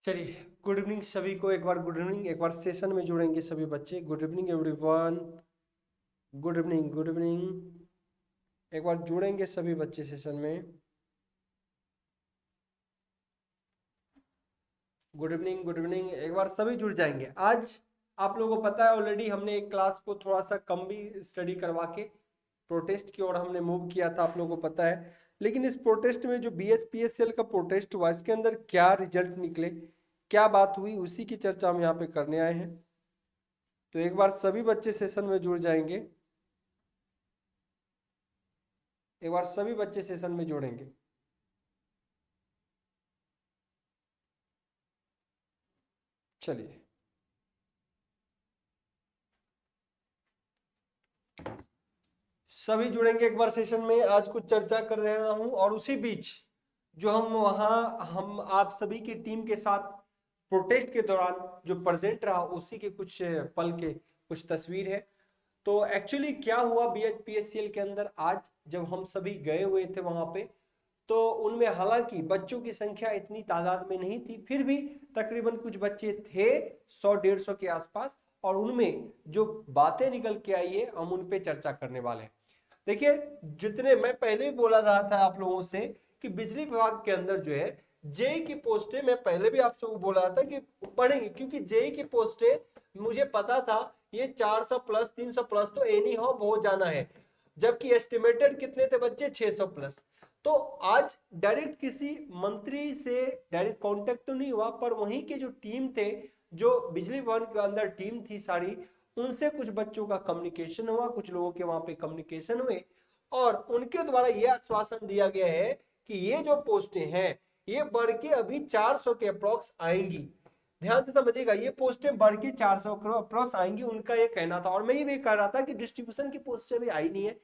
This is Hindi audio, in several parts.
चलिए, गुड इवनिंग सभी को। एक बार गुड इवनिंग, एक बार सेशन में जुड़ेंगे सभी बच्चे। Good evening everyone, good evening good evening. एक बार जुड़ेंगे सभी बच्चे सेशन में। गुड इवनिंग गुड इवनिंग, एक बार सभी जुड़ जाएंगे। आज आप लोगों को पता है ऑलरेडी हमने एक क्लास को थोड़ा सा कम भी स्टडी करवा के प्रोटेस्ट की ओर हमने मूव किया था, आप लोगों को पता है। लेकिन इस प्रोटेस्ट में जो BHPSCL का प्रोटेस्ट हुआ, इसके अंदर क्या रिजल्ट निकले, क्या बात हुई, उसी की चर्चा हम यहाँ पे करने आए हैं। तो एक बार सभी बच्चे सेशन में जुड़ जाएंगे। एक बार सभी बच्चे सेशन में जुड़ेंगे। चलिए, सभी जुड़ेंगे एक बार सेशन में। आज कुछ चर्चा कर रहा हूं और उसी बीच जो हम आप सभी की टीम के साथ प्रोटेस्ट के दौरान जो प्रेजेंट रहा, उसी के कुछ पल के कुछ तस्वीर है। तो एक्चुअली क्या हुआ BHPSCL के अंदर, आज जब हम सभी गए हुए थे वहां पे, तो उनमें हालांकि बच्चों की संख्या इतनी तादाद में नहीं थी, फिर भी तकरीबन कुछ बच्चे थे 100-150 के आसपास। और उनमें जो बातें निकल के आई है, हम उन पे चर्चा करने वाले हैं। देखिए, जितने मैं पहले भी बोला रहा था आप लोगों से कि बिजली विभाग के अंदर जो है जेई की पोस्टें, मैं पहले भी आप सबको बोला था कि बढ़ेंगी, क्योंकि जेई की पोस्टें मुझे पता था ये 400 प्लस 300 प्लस तो एनी हाउ हो जाना है, जबकि एस्टिमेटेड कितने थे बच्चे, 600 प्लस। तो आज डायरेक्ट किसी मंत्री से डायरेक्ट कांटेक्ट तो नहीं हुआ, पर वहीं के जो टीम थे, जो बिजली भवन के अंदर टीम थी सारी, उनसे कुछ बच्चों का कम्युनिकेशन हुआ, कुछ लोगों के वहां पे कम्युनिकेशन हुए, और उनके द्वारा यह आश्वासन दिया गया है कि ये जो पोस्टें हैं ये बढ़ के अभी 400 के अप्रोक्स आएंगी। ध्यान से समझिएगा, ये पोस्टें बढ़ के 400 अप्रोक्स आएंगी, उनका ये कहना था। और मैं ये भी कह रहा था कि डिस्ट्रीब्यूशन की पोस्टें भी आई नहीं है,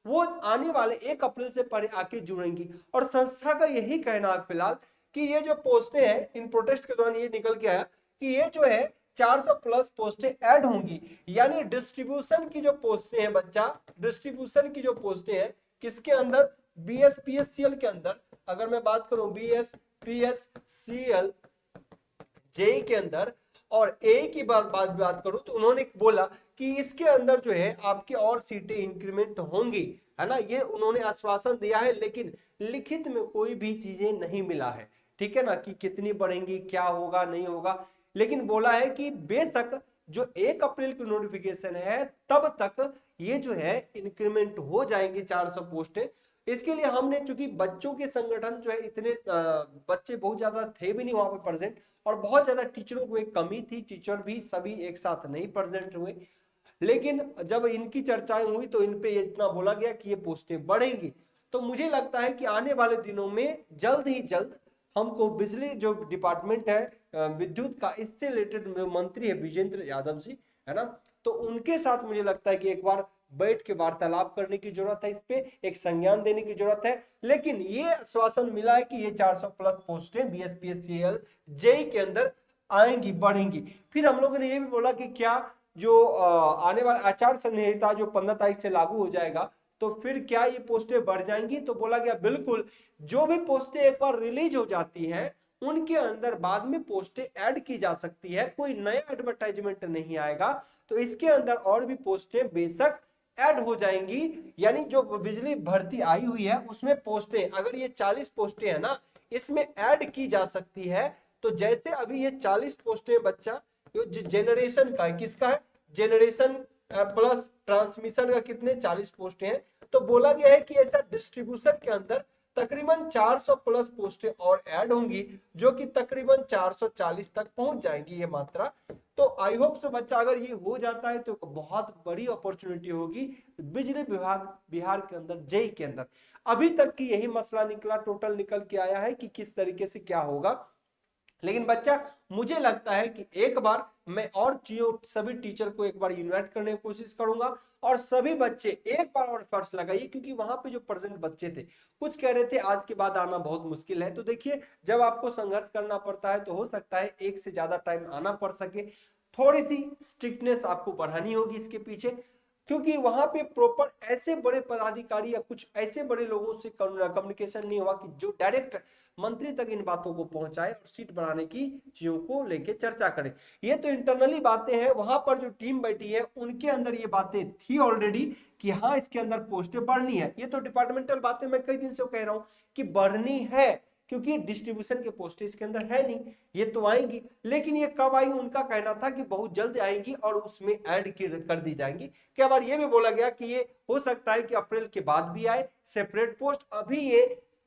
वो आने वाले 1 अप्रैल से पहले आके जुड़ेंगी। और संस्था का यही कहना है फिलहाल कि ये जो पोस्टें हैं, इन प्रोटेस्ट के दौरान ये निकल के आया कि ये जो है 400 प्लस पोस्टें ऐड होंगी। यानी डिस्ट्रीब्यूशन की जो पोस्टें हैं बच्चा, डिस्ट्रीब्यूशन की जो पोस्टें हैं किसके अंदर, BSPSCL के अंदर। अगर मैं बात करूं BSPSCL जेई के अंदर और ए की बात करूं, तो उन्होंने बोला कि इसके अंदर जो है आपके और सीटें इंक्रीमेंट होंगी, है ना। ये उन्होंने आश्वासन दिया है, लेकिन लिखित में कोई भी चीजें नहीं मिला है, ठीक है ना, कि कितनी बढ़ेंगी, क्या होगा नहीं होगा। लेकिन बोला है कि बेशक जो 1 अप्रैल की नोटिफिकेशन है तब तक ये जो है इंक्रीमेंट हो जाएंगे 400 पोस्टें। इसके लिए हमने, चूंकि बच्चों के संगठन जो है इतने बच्चे बहुत ज्यादा थे भी नहीं वहां पे प्रेजेंट, और बहुत ज्यादा टीचरों को एक कमी थी, टीचर भी सभी एक साथ नहीं प्रेजेंट हुए। लेकिन जब इनकी चर्चाएं हुई तो इन पे इतना बोला गया कि ये पोस्टें बढ़ेंगी। तो मुझे लगता है कि आने वाले दिनों में जल्द ही जल्द हमको बिजली जो डिपार्टमेंट है, विद्युत का, इससे रिलेटेड मंत्री है विजेंद्र यादव जी, है ना, तो उनके साथ मुझे लगता है कि एक बार बैठ के वार्तालाप करने की जरूरत है, इस पे एक संज्ञान देने की जरूरत है। लेकिन ये आश्वासन मिला है कि ये 400 प्लस पोस्टें BSPSCL जेई के अंदर आएंगी, बढ़ेंगी। फिर हम लोगों ने ये भी बोला कि क्या जो आने वाला आचार संहिता जो 15 तारीख से लागू हो जाएगा, तो फिर क्या ये पोस्टें बढ़ जाएंगी, तो बोला गया बिल्कुल, जो भी पोस्टें एक बार रिलीज हो जाती हैं उनके अंदर बाद में पोस्टें ऐड की जा सकती है, कोई नया एडवर्टाइजमेंट नहीं आएगा। तो इसके अंदर और भी पोस्टें बेशक ऐड हो जाएंगी। यानी जो बिजली भर्ती आई हुई है उसमें पोस्टें, अगर ये 40 पोस्टें है ना, इसमें ऐड की जा सकती है। तो जैसे अभी ये 40 पोस्टें बच्चा जो जेनरेशन का है, किसका है, जेनरेशन प्लस ट्रांसमिशन का कितने 40 पोस्टें हैं, तो बोला गया है कि ऐसा डिस्ट्रीब्यूशन के अंदर तकरीबन 400 प्लस पोस्टें और ऐड होंगी, जो कि तकरीबन 440 तक पहुंच जाएंगी ये मात्रा। तो आई होप सो बच्चा, अगर ये हो जाता है तो बहुत बड़ी अपॉर्चुनिटी होगी बिजली विभाग बिहार के अंदर, जेई के अंदर। अभी तक की यही मसला निकला, टोटल निकल के आया है कि किस तरीके से क्या होगा। लेकिन बच्चा, मुझे लगता है कि एक बार मैं और सभी टीचर को एक बार यूनाइट करने की कोशिश करूंगा, और सभी बच्चे एक बार और एफर्ट्स लगाइए, क्योंकि वहां पे जो प्रेजेंट बच्चे थे कुछ कह रहे थे आज के बाद आना बहुत मुश्किल है। तो देखिए, जब आपको संघर्ष करना पड़ता है तो हो सकता है एक से ज्यादा टाइम आना पड़ सके, थोड़ी सी स्ट्रिक्टनेस आपको बढ़ानी होगी इसके पीछे। क्योंकि वहां पे प्रॉपर ऐसे बड़े पदाधिकारी या कुछ ऐसे बड़े लोगों से कम्युनिकेशन नहीं हुआ कि जो डायरेक्ट मंत्री तक इन बातों को पहुंचाए और सीट बढ़ाने की चीजों को लेके चर्चा करे। ये तो इंटरनली बातें हैं, वहां पर जो टीम बैठी है उनके अंदर ये बातें थी ऑलरेडी कि हाँ इसके अंदर पोस्टें बढ़नी है। ये तो डिपार्टमेंटल बातें मैं कई दिन से कह रहा हूं कि बढ़नी है, क्योंकि डिस्ट्रीब्यूशन के पोस्टें इसके अंदर है नहीं, ये तो आएंगी, लेकिन ये कब आएंगी उनका कहना था कि बहुत जल्द आएंगी और उसमें ऐड कर दी जाएंगी। क्या बार ये भी बोला गया कि ये हो सकता है कि अप्रैल के बाद भी आए सेपरेट पोस्ट। अभी ये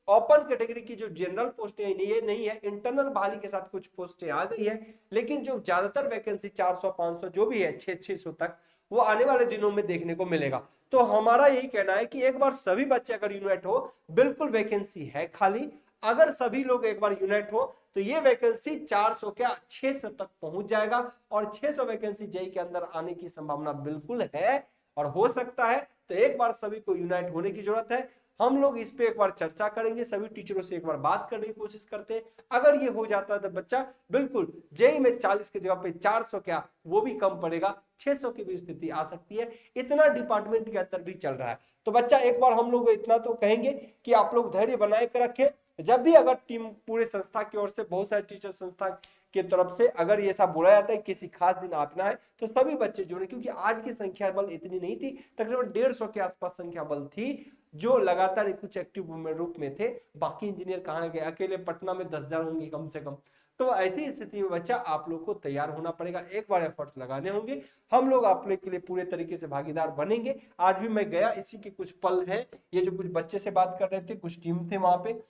ओपन कैटेगरी की जो जनरल पोस्टें ये नहीं है, इंटरनल बहाली के साथ कुछ पोस्टें आ गई है, लेकिन जो ज्यादातर वैकेंसी 400 500 जो भी है 600 तक वो आने वाले दिनों में देखने को मिलेगा। तो हमारा यही कहना है कि एक बार सभी बच्चे अगर यूनाइट हो, बिल्कुल वैकेंसी है खाली, अगर सभी लोग एक बार यूनाइट हो तो ये वैकेंसी 400 क्या 600 तक पहुंच जाएगा और 600 वैकेंसी जेई के अंदर आने की संभावना बिल्कुल है और हो सकता है। तो एक बार सभी को यूनाइट होने की जरूरत है। हम लोग इस पे एक बार चर्चा करेंगे, सभी टीचरों से एक बार बात करने की कोशिश करते हैं। अगर ये हो जाता है तो बच्चा बिल्कुल जेई में 40 की जगह पे 400 क्या वो भी कम पड़ेगा, 600 की भी स्थिति आ सकती है। इतना डिपार्टमेंट के अंदर भी चल रहा है। तो बच्चा एक बार हम लोग इतना तो कहेंगे कि आप लोग धैर्य बनाए कर रखें। जब भी अगर टीम पूरे संस्था की ओर से, बहुत सारे टीचर संस्था की तरफ से अगर ये सब बोला जाता है किसी खास दिन आना है तो सभी बच्चे जुड़े, क्योंकि आज की संख्या बल इतनी नहीं थी, तकरीबन 150 के आसपास संख्या बल थी जो लगातार कुछ एक्टिव रूप में थे। बाकी इंजीनियर कहाँ गए, अकेले पटना में 10,000 होंगे कम से कम। तो ऐसी स्थिति में बच्चा आप लोग को तैयार होना पड़ेगा, एक बार एफर्ट्स लगाने होंगे। हम लोग आप लोग के लिए पूरे तरीके से भागीदार बनेंगे। आज भी मैं गया, इसी के कुछ पल है, ये जो कुछ बच्चे से बात कर रहे थे, कुछ टीम थे वहां पे,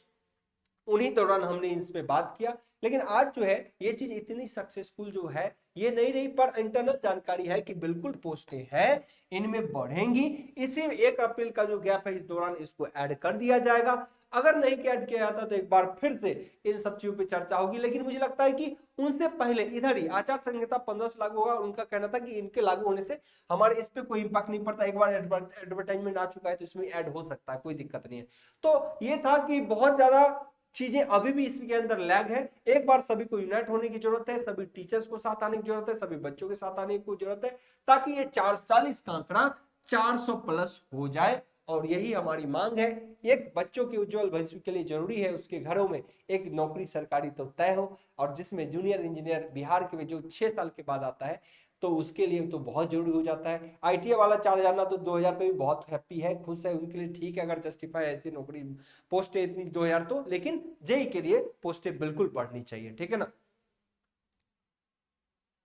उन्हीं दौरान हमने इस पे बात किया। लेकिन आज जो है ये चीज इतनी सक्सेसफुल जो है ये नहीं रही, पर इंटरनल जानकारी है कि बिल्कुल पोस्टें हैं, इनमें बढ़ेंगी। इसी 1 अप्रैल का जो गैप है इस दौरान इसको ऐड कर दिया जाएगा। अगर नहीं ऐड किया जाता तो एक बार फिर से इन सब चीजों पे चर्चा होगी। लेकिन मुझे लगता है कि उनसे पहले इधर ही आचार संहिता 15 से लागू होगा। उनका कहना था कि इनके लागू होने से हमारे इस पे कोई इंपैक्ट नहीं पड़ता, एक बार एडवर्टाइजमेंट आ चुका है तो इसमें ऐड हो सकता है, कोई दिक्कत नहीं है। तो ये था कि बहुत ज्यादा चीजें अभी भी इसके अंदर लैग है। एक बार सभी को यूनाइट होने की जरूरत है, सभी टीचर्स को साथ आने की जरूरत है, सभी बच्चों के साथ आने की जरूरत है, ताकि ये 440 का आंकड़ा 400 प्लस हो जाए। और यही हमारी मांग है। एक बच्चों के उज्जवल भविष्य के लिए जरूरी है उसके घरों में एक नौकरी सरकारी तो तय हो, और जिसमें जूनियर इंजीनियर बिहार के जो 6 साल के बाद आता है तो उसके लिए तो बहुत जरूरी हो जाता है। आईटीआई वाला 4,000 ना तो 2,000 पे भी बहुत हैप्पी है, खुश है, उनके लिए ठीक है अगर जस्टिफाई ऐसी नौकरी पोस्टें इतनी 2,000 तो, लेकिन जेई के लिए पोस्टें बिल्कुल बढ़नी चाहिए, ठीक है ना।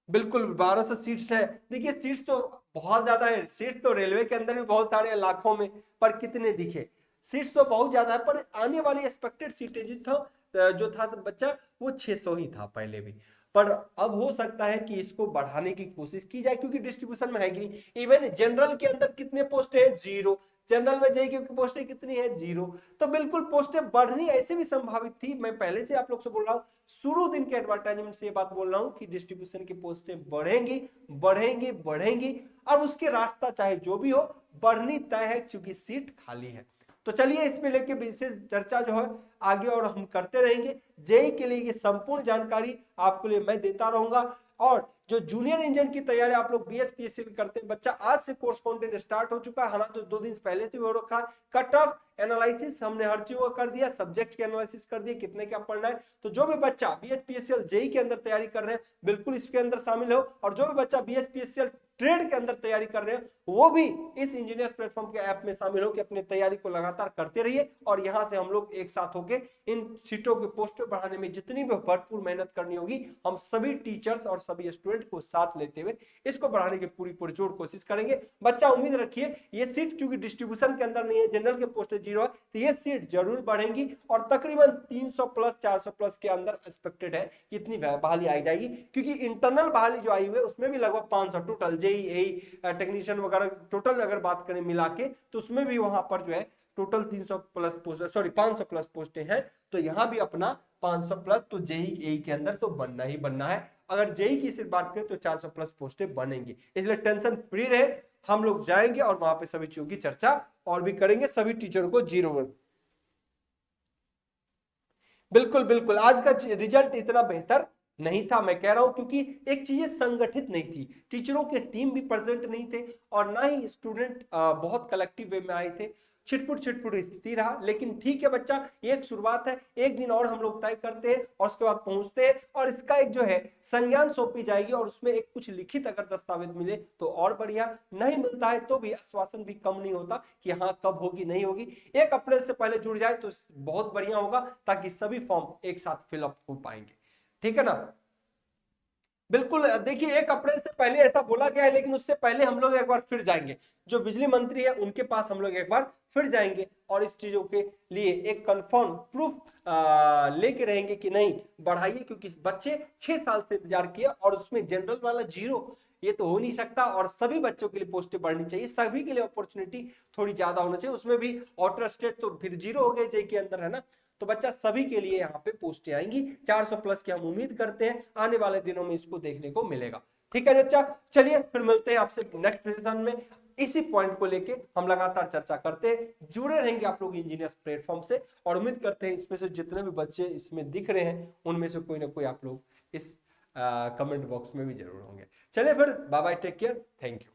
बिल्कुल 1200 सीट्स है। देखिए सीट्स तो बहुत ज्यादा है, सीट्स तो रेलवे के अंदर भी बहुत सारे लाखों में, पर कितने दिखे, सीट्स तो बहुत ज्यादा है, पर आने वाली एक्सपेक्टेड सीटें जो था सब बच्चा वो 600 ही था पहले भी। पर अब हो सकता है कि इसको बढ़ाने की कोशिश की जाए, क्योंकि डिस्ट्रीब्यूशन में है कि नहीं। इवन जनरल के अंदर कितने पोस्ट है, 0। जनरल में जेई की पोस्टें कितनी है, 0। तो बिल्कुल पोस्टें बढ़नी ऐसे भी संभावित थी। मैं पहले से आप लोग से बोल रहा हूं, शुरू दिन के एडवर्टाइजमेंट से ये बात बोल रहा हूं कि डिस्ट्रीब्यूशन की पोस्टें बढ़ेंगी बढ़ेंगी बढ़ेंगी। अब उसके रास्ता चाहे जो भी हो, बढ़नी तय है, क्योंकि सीट खाली है। तो चलिए इस पे लेके विशेष चर्चा जो है आगे और हम करते रहेंगे। जेई के लिए ये संपूर्ण जानकारी आपके लिए मैं देता रहूंगा। और जो जूनियर इंजीनियर की तैयारी आप लोग बीएसपीएससी करते हैं, बच्चा आज से कोर्सपोंडेंट स्टार्ट हो चुका है, हालांकि 2 दिन पहले से भी हो रखा है। कट ऑफ एनालिसिस हमने हर चीज को कर दिया, सब्जेक्ट के एनालिसिस कर दिया, कितने क्या पढ़ना है। तो जो भी बच्चा बीएचपीएससीएल जेई के अंदर तैयारी कर रहे हैं बिल्कुल इसके अंदर शामिल हो, और जो भी बच्चा बीएचपीएससीएल ट्रेड के अंदर तैयारी कर रहे हैं वो भी इस इंजीनियर्स प्लेटफॉर्म के ऐप में शामिल हो कि अपनी तैयारी को लगातार करते रहिए। और यहां से हम लोग एक साथ होके इन सीटों के पोस्ट बढ़ाने में जितनी भी भरपूर मेहनत करनी होगी, हम सभी टीचर्स और सभी स्टूडेंट को साथ लेते हुए इसको बढ़ाने की पूरी पुरजोर कोशिश करेंगे। बच्चा उम्मीद रखिए ये सीट क्योंकि डिस्ट्रीब्यूशन के अंदर नहीं है, जनरल के पोस्ट 0 है, तो ये सीट जरूर बढ़ेंगी और तकरीबन 300 प्लस 400 प्लस के अंदर एक्सपेक्टेड है कि इतनी बहाली आई जाएगी। क्योंकि इंटरनल बहाली जो आई हुई है उसमें भी लगभग 500 टोटल जेई टेक्नीशियन वगैरह टोटल अगर बात करें मिला के, तो उसमें भी वहां पर जो है total 300 plus post, sorry 500 plus पोस्टें हैं। तो यहां भी अपना 500 प्लस तो जेई के अंदर तो बनना ही बनना है। अगर जेई की सिर्फ बात करें तो 400 प्लस पोस्टें बनेंगी, इसलिए टेंशन फ्री रहे। हम लोग जाएंगे और वहां पे सभी चीजों की चर्चा और भी करेंगे, सभी टीचर को 0। बिल्कुल बिल्कुल आज का रिजल्ट इतना बेहतर नहीं था। मैं कह रहा हूं क्योंकि एक चीजें संगठित नहीं थी, टीचरों के टीम भी प्रेजेंट नहीं थे और ना ही स्टूडेंट बहुत कलेक्टिव वे में आए थे। छिटपुट छिटपुट स्थिति रहा, लेकिन ठीक है बच्चा, एक शुरुआत है, एक दिन और हम लोग तय करते हैं और उसके बाद पहुंचते हैं और इसका एक जो है संज्ञान सौंपी जाएगी और उसमें एक कुछ लिखित अगर दस्तावेज मिले तो और बढ़िया, नहीं मिलता है तो भी आश्वासन भी कम नहीं होता कि हाँ कब होगी नहीं होगी। 1 अप्रैल से पहले जुड़ जाए तो बहुत बढ़िया होगा, ताकि सभी फॉर्म एक साथ फिलअप हो पाएंगे। ठीक है ना? बिल्कुल। देखिए 1 अप्रैल से पहले ऐसा बोला गया है, लेकिन उससे पहले हम लोग एक बार फिर जाएंगे, जो बिजली मंत्री है उनके पास हम लोग एक बार फिर जाएंगे और इस चीजों के लिए एक कंफर्म प्रूफ लेके रहेंगे कि नहीं बढ़ाइए, क्योंकि बच्चे 6 साल से इंतजार किया और उसमें जनरल वाला 0, ये तो हो नहीं सकता। और सभी बच्चों के लिए पोस्टें बढ़नी चाहिए, सभी के लिए अपॉर्चुनिटी थोड़ी ज्यादा होना चाहिए। उसमें भी आउटर स्टेट तो फिर 0 हो गए जे के अंदर, है ना? तो बच्चा सभी के लिए यहाँ पे पोस्टें आएंगी, 400 प्लस की हम उम्मीद करते हैं, आने वाले दिनों में इसको देखने को मिलेगा। ठीक है बच्चा, चलिए फिर मिलते हैं आपसे नेक्स्ट सेशन में। इसी पॉइंट को लेके हम लगातार चर्चा करते हैं, जुड़े रहेंगे आप लोग इंजीनियर्स प्लेटफॉर्म से, और उम्मीद करते हैं इसमें से जितने भी बच्चे इसमें दिख रहे हैं उनमें से कोई ना कोई आप लोग इस कमेंट बॉक्स में भी जरूर होंगे। चलिए फिर, bye bye, take care, thank you.